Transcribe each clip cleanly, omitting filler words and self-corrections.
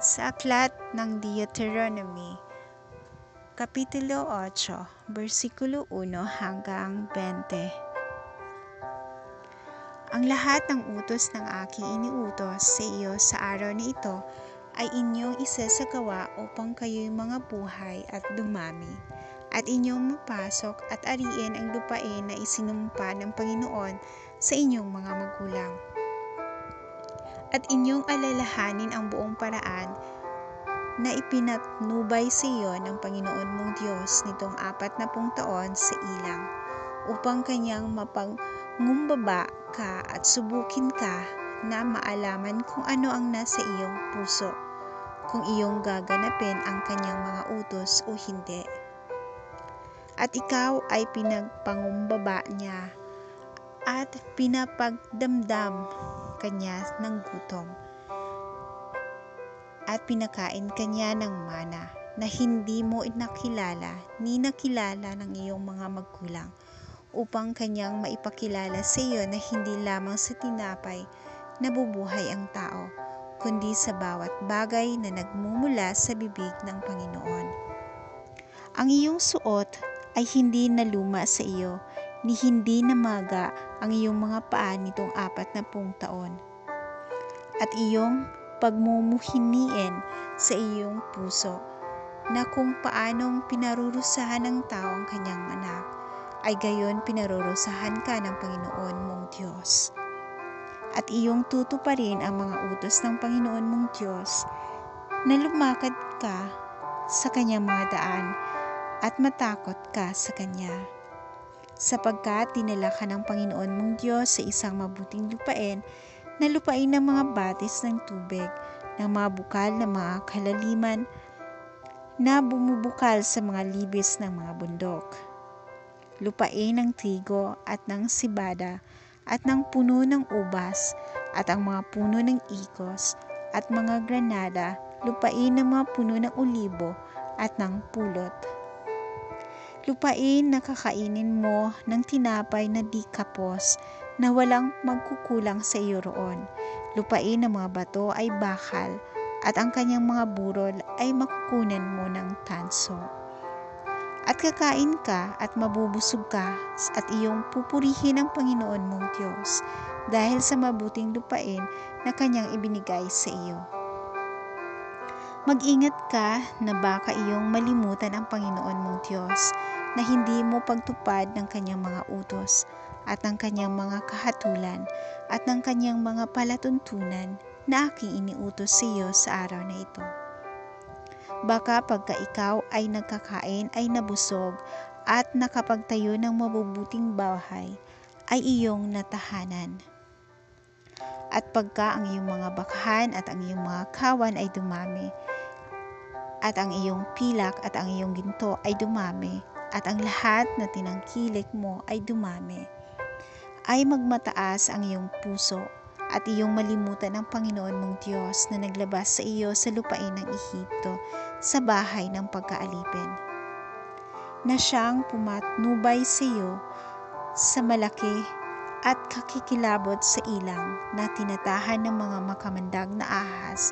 Sa aklat ng Deuteronomy, Kapitulo 8, versikulo 1 hanggang 20. Ang lahat ng utos ng aking iniutos sa iyo sa araw na ito ay inyong isasagawa upang kayo'y mga buhay at dumami, at inyong mapasok at ariin ang lupain na isinumpa ng Panginoon sa inyong mga magulang. At inyong alalahanin ang buong paraan na ipinatnubay sa iyo ng Panginoon mong Diyos nitong 40 taon sa ilang, upang kanyang mapangumbaba ka at subukin ka na maalaman kung ano ang nasa iyong puso, kung iyong gaganapin ang kanyang mga utos o hindi. At ikaw ay pinagpangumbaba niya at pinapagdamdam kanya ng gutom, at pinakain kanya ng mana na hindi mo nakilala ni nakilala ng iyong mga magulang, upang kanyang maipakilala sa iyo na hindi lamang sa tinapay nabubuhay ang tao, kundi sa bawat bagay na nagmumula sa bibig ng Panginoon. Ang iyong suot ay hindi naluma sa iyo, ni hindi namaga ang iyong mga paa nitong 40 taon. At iyong pagmumuhiniin sa iyong puso na kung paanong pinarurusahan ng tao ang kanyang anak, ay gayon pinarurusahan ka ng Panginoon mong Diyos. At iyong tutuparin ang mga utos ng Panginoon mong Diyos, na lumakad ka sa kanyang mga daan at matakot ka sa kanya. Sapagkat dinala ka ng Panginoon mong Diyos sa isang mabuting lupain, na lupain ng mga batis ng tubig, ng mga bukal na mga kalaliman na bumubukal sa mga libis ng mga bundok. Lupain ng trigo at ng sibada at ng puno ng ubas at ang mga puno ng ikos at mga granada, lupain ng mga puno ng olibo at ng pulot. Lupain na kakainin mo ng tinapay na di kapos, na walang magkukulang sa iyo roon. Lupain ng mga bato ay bakal, at ang kanyang mga burol ay makukunan mo ng tanso. At kakain ka at mabubusog ka, at iyong pupurihin ang Panginoon mong Diyos, dahil sa mabuting lupain na kanyang ibinigay sa iyo. Mag-ingat ka na baka iyong malimutan ang Panginoon mong Diyos, na hindi mo pagtupad ng kanyang mga utos, at ng kanyang mga kahatulan, at ng kanyang mga palatuntunan na aking iniutos sa iyo sa araw na ito. Baka pagka ikaw ay nagkakain ay nabusog at nakapagtayo ng mabubuting bahay, ay iyong natahanan. At pagka ang iyong mga bakahan at ang iyong mga kawan ay dumami, at ang iyong pilak at ang iyong ginto ay dumami, at ang lahat na tinangkilik mo ay dumami, ay magmataas ang iyong puso, at iyong malimutan ang Panginoon mong Diyos na naglabas sa iyo sa lupain ng Ehipto, sa bahay ng pagkaalipin, na siyang pumatnubay sa iyo sa malaki at kakikilabot sa ilang na tinatahan ng mga makamandag na ahas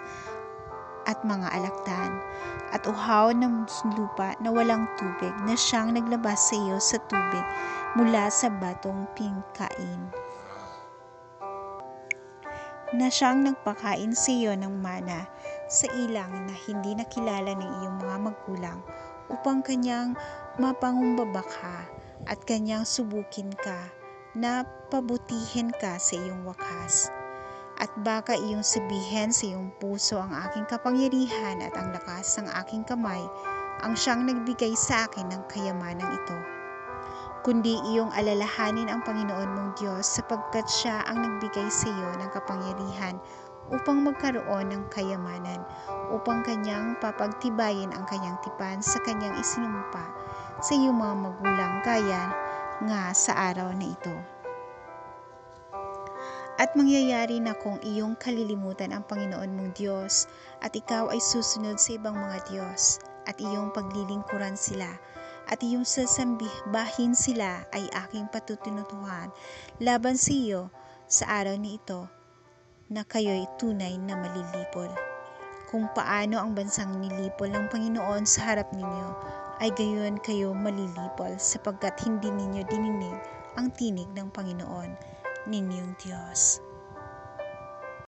at mga alakdan, at uhaw ng lupa na walang tubig, na siyang naglabas sa iyo sa tubig mula sa batong pingkain, na siyang nagpakain sa iyo ng mana sa ilang na hindi nakilala ng iyong mga magulang, upang kanyang mapangumbaba ka at kanyang subukin ka na pabutihin ka sa iyong wakas. At baka iyong sabihin sa iyong puso, ang aking kapangyarihan at ang lakas ng aking kamay ang siyang nagbigay sa akin ng kayamanang ito. Kundi iyong alalahanin ang Panginoon mong Diyos, sapagkat siya ang nagbigay sa iyo ng kapangyarihan upang magkaroon ng kayamanan, upang kanyang papagtibayin ang kanyang tipan sa kanyang isinumpa sa iyong mga magulang, gaya nga sa araw na ito. At mangyayari na kung iyong kalilimutan ang Panginoon mong Diyos, at ikaw ay susunod sa ibang mga Diyos, at iyong paglilingkuran sila, at iyong sasambahin sila, ay aking patutunutuhan laban sa iyo sa araw na ito, na kayo'y tunay na malilipol. kung paano ang bansang nilipol ng Panginoon sa harap ninyo, ay gayon kayo malilipol sapagkat hindi ninyo dininig ang tinig ng Panginoon ninyong Diyos.